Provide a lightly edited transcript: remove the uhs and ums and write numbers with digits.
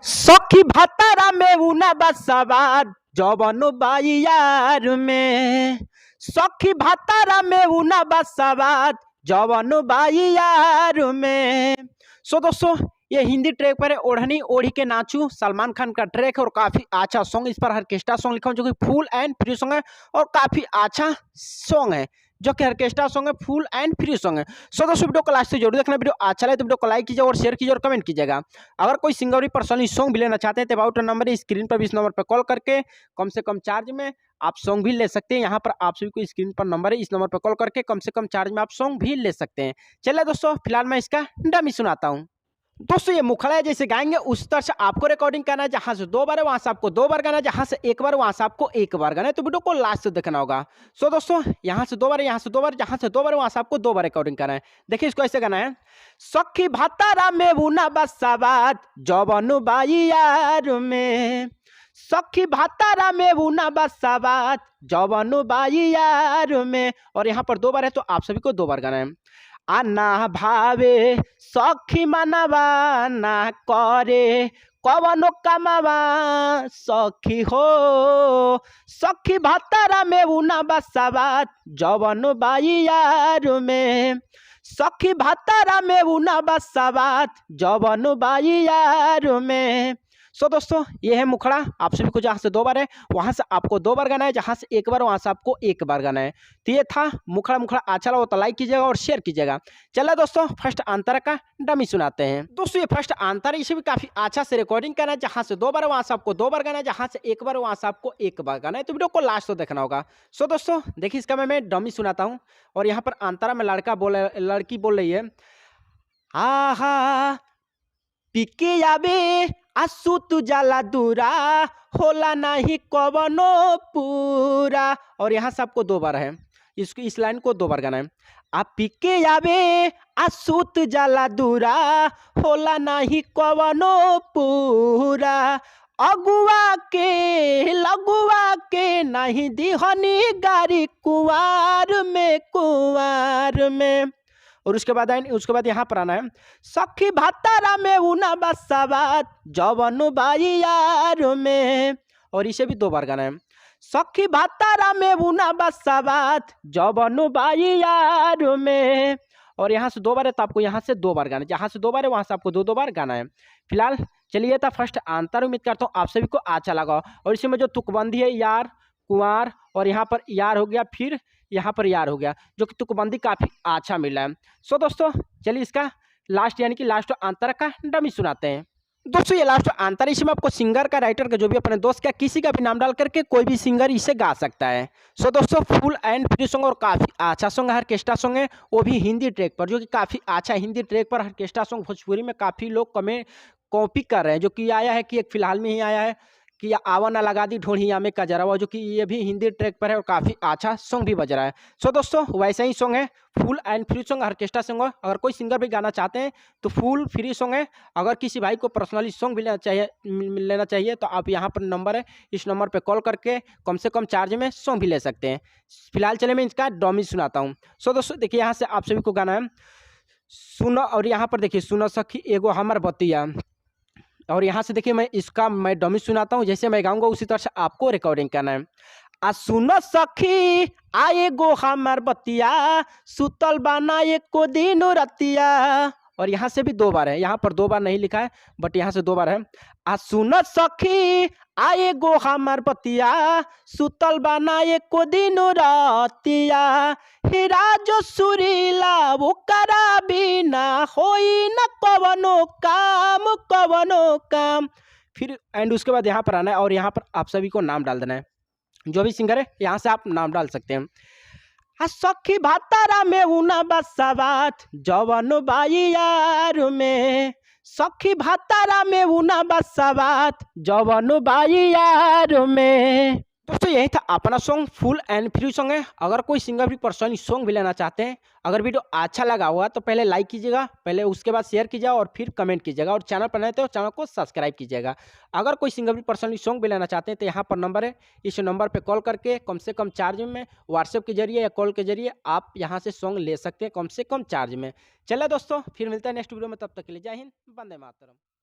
सखी भातारा में उना बसवात जवन बाई यार में। सखी भातारा में उना बसवात जवन बाई यार में। दोस्तों ये हिंदी ट्रैक पर है ओढ़नी ओढ़ी के नाचू, सलमान खान का ट्रैक है और काफी अच्छा सॉन्ग। इस पर ऑर्केस्ट्रा सॉन्ग लिखा हूं जो कि फुल एंड फ्री सॉन्ग है और काफी अच्छा सॉन्ग है, जो कि ऑर्केस्ट्रा सॉन्ग है, फुल एंड फ्री सॉन्ग है। दोस्तों वीडियो को लास्ट से जरूर देखना। वीडियो अच्छा लगे तो वीडियो को लाइक कीजिए और शेयर कीजिए और कमेंट कीजिएगा। अगर कोई सिंगर भी पर्सनली सॉन्ग भी लेना चाहते हैं तो अबाउट नंबर स्क्रीन पर भी इस नंबर पर कॉल करके कम से कम चार्ज में आप सॉन्ग भी ले सकते हैं। यहाँ पर आप सभी को स्क्रीन पर नंबर है, इस नंबर पर कॉल करके कम से कम चार्ज में आप सॉन्ग भी ले सकते हैं। चलिए दोस्तों फिलहाल मैं इसका डमी सुनाता हूँ। दोस्तों ये मुखड़ा जैसे गाएंगे उस तरह से आपको रिकॉर्डिंग करना है। जहां से 2 बार है वहां से आपको 2 बार गाना है, जहां से 1 बार वहां से आपको 1 बार गाना है। तो वीडियो को लास्ट से देखना होगा। दोस्तों यहां से 2 बार, यहां से 2 बार, जहां से 2 बार वहां से आपको 2 बार रिकॉर्डिंग करना है। देखिए इसको ऐसे गाना है। सखी भातारा में उना बसवात जवन बाई यार में। सखी भातारा में उना बसवात जवन बाई यार में। और यहाँ पर 2 बार है तो आप सभी को 2 बार गाना है। आना भावे सखी मनवा ना करे कवनो कमावा सखी हो। सखी भातारा में उना बसवात जवन बाई यार में। सखी भातारा में उना बसवात जवन बाई यार में। दोस्तों ये है मुखड़ा। आप सभी को जहां से 2 बार है वहां से आपको 2 बार गाना है, जहां से 1 बार वहां से आपको 1 बार गाना है। तो ये था मुखड़ा। मुखड़ा अच्छा लगा तो लाइक कीजिएगा और शेयर कीजिएगा। चलो दोस्तों फर्स्ट अंतर का डमी सुनाते हैं। दोस्तों ये फर्स्ट अंतर है, इसे भी काफी अच्छा से रिकॉर्डिंग करना है। जहां से 2 बार वहां से आपको 2 बार गाना है, जहां से 1 बार वहां से आपको 1 बार गाना है। तो वीडियो को लास्ट तो देखना होगा। दोस्तों देखिए इसका मैं डमी सुनाता हूँ। और यहाँ पर अंतरा में लड़की बोल रही है, आहा पिके आबे आसू तू जाला दूरा होला नहीं कवनो पूरा। और यहाँ से आपको 2 बार है, इसको इस लाइन को 2 बार गाना है। आप पिके आबे आसू तू जाला दूरा होला नहीं कवनो पूरा। अगुआ के लगुआ के नहीं दिहनी गारी कुंवार में। और उसके बाद यहाँ पर आना है। सखी भातारा में उना बसवात जवन बाई यार में। और इसे भी 2 बार गाना है। सखी भातारा में उना बसवात जवन बाई यार में। और यहाँ से 2 बार है तो आपको यहाँ से 2 बार गाना है, जहाँ से 2 बार है वहां से आपको 2 बार गाना है। फिलहाल चलिए था फर्स्ट अंतर। उम्मीद करता हूँ आप सभी को अच्छा लगा। और इसमें जो तुकबंदी है यार कुंवार और यहाँ पर यार हो गया, फिर यहाँ पर यार हो गया, जो कि तुकबंदी काफी अच्छा मिला है। दोस्तों चलिए इसका लास्ट यानी कि लास्ट अंतर का डमी सुनाते हैं। दोस्तों ये लास्ट अंतर, इसमें आपको सिंगर का, राइटर का, जो भी अपने दोस्त का, किसी का भी नाम डाल करके कोई भी सिंगर इसे गा सकता है। दोस्तों फुल एंड फ्री सॉन्ग और काफी अच्छा सॉन्ग है, ऑर्केस्ट्रा सॉन्ग है, वो भी हिंदी ट्रैक पर, जो कि काफी अच्छा हिंदी ट्रैक पर ऑर्केस्ट्रा सॉन्ग भोजपुरी में काफी लोग कॉपी कर रहे हैं। जो कि आया है कि एक फिलहाल में ही आया है कि आवा ना लगा दी ढोढ़िया में कजरावा, जो कि ये भी हिंदी ट्रैक पर है और काफ़ी अच्छा सॉन्ग भी बज रहा है। दोस्तों वैसे ही सॉन्ग है, full and free song, orchestra song है। अगर कोई सिंगर भी गाना चाहते हैं तो फुल फ्री सॉन्ग है। अगर किसी भाई को पर्सनली सॉन्ग भी लेना चाहिए तो आप यहाँ पर नंबर है, इस नंबर पर कॉल करके कम से कम चार्ज में सॉन्ग भी ले सकते हैं। फिलहाल चले मैं इसका डमी सुनाता हूँ। दोस्तों देखिए यहाँ से आप सभी को गाना है सुनो। और यहाँ पर देखिए सुनो सखी एगो हमर बतिया। और यहाँ से देखिए मैं डमी सुनाता हूँ, जैसे मैं गाऊंगा उसी तरह से आपको रिकॉर्डिंग करना है। आ सुनो सखी आए गो हमार बतिया सुतल बाना एको दिन रतिया। और यहाँ से भी 2 बार है, यहाँ पर 2 बार नहीं लिखा है बट यहाँ से 2 बार है। आ सुनो सखी आए गो हमार बतिया सुतल बाना एको दिन रतिया। हीरा जो सुरीला वो करा बिना होई न कवनो काम। फिर एंड उसके बाद यहाँ पर आना है और यहाँ पर आप सभी को नाम डाल देना है, जो भी सिंगर है यहाँ से आप नाम डाल सकते हैं। सखी भातारा में उना बसवात जवन बाई यार में। सखी भातारा में उना बसवात जवन बाई यार में। दोस्तों यही था अपना song, full and free song है। अगर कोई सिंगर भी पर्सनली सॉन्ग भी लेना चाहते हैं, अगर वीडियो अच्छा लगा हुआ तो पहले लाइक कीजिएगा, पहले उसके बाद शेयर कीजिएगा और फिर कमेंट कीजिएगा। और चैनल पर नए तो चैनल को सब्सक्राइब कीजिएगा। अगर कोई सिंगर भी पर्सनली सॉन्ग भी लेना चाहते हैं तो यहाँ पर नंबर है, इस नंबर पर कॉल करके कम से कम चार्ज में व्हाट्सएप के जरिए या कॉल के जरिए आप यहाँ से सॉन्ग ले सकते हैं कम से कम चार्ज में। चलिए दोस्तों फिर मिलते हैं नेक्स्ट वीडियो में, तब तक के लिए जय हिंद, वंदे मातरम।